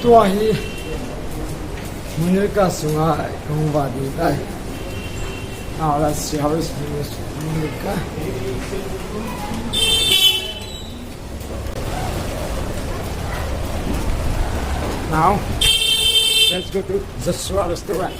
tua hi munir ka sunga kong badi dai. Now let's see how it's munir ka. Now let's go to Joshua restaurant.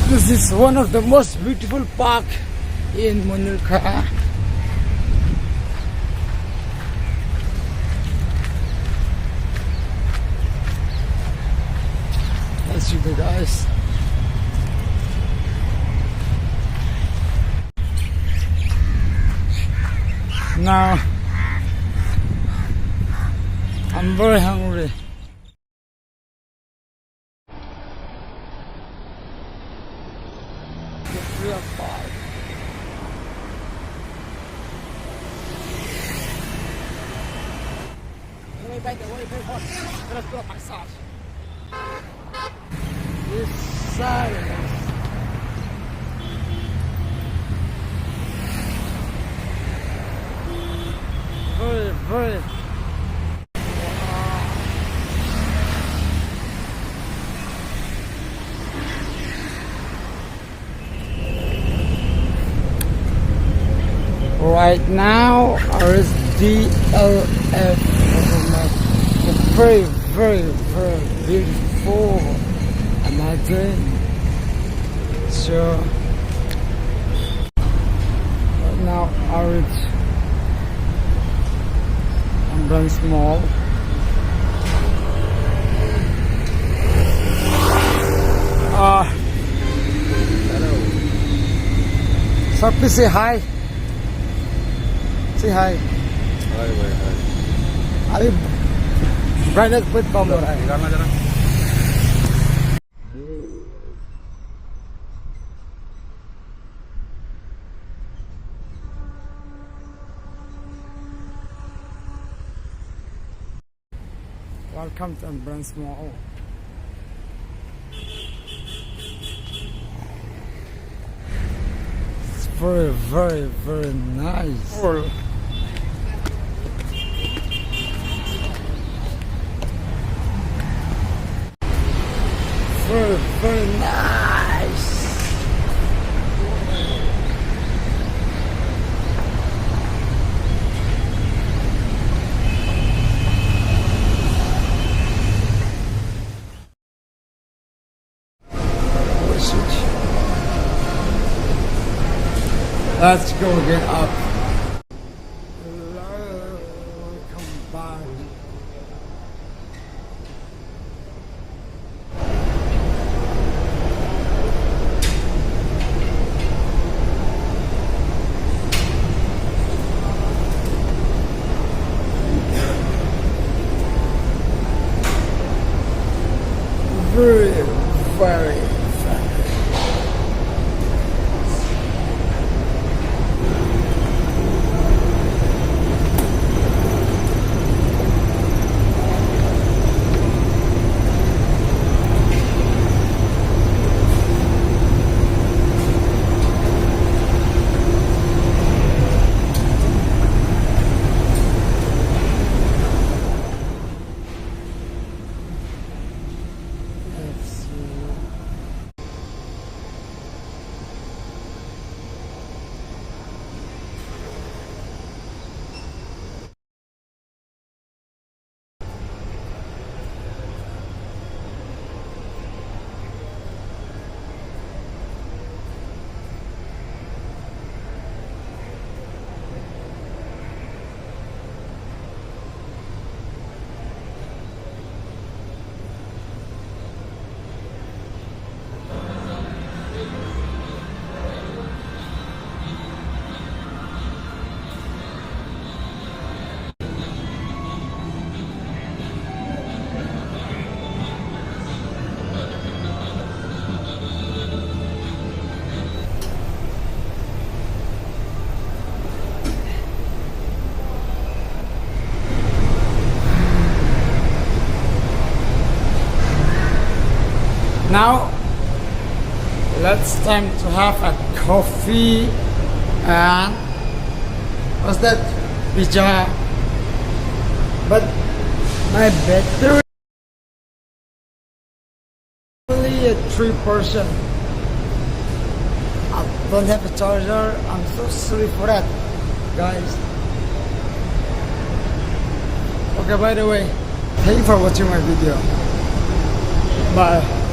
This is one of the most beautiful park in Munirka. Let's see the guys. Now I'm very hungry. Real park. This silence. Very right now is DLF, very beautiful. Imagine. So right now I'm very small. So please say hi. Say hi. Hi. Abi brightness बहुत कम हो रहा है. निकालना जरा. Welcome to Brands Mall. It's very nice. Very nice. Let's go get up. Welcome back. Very Let's see. Now let's time to have a coffee and what's that? Pizza. But my battery only at 3%. I don't have a charger. I'm so sorry for that, guys. Okay, by the way, thank you for watching my video. Bye.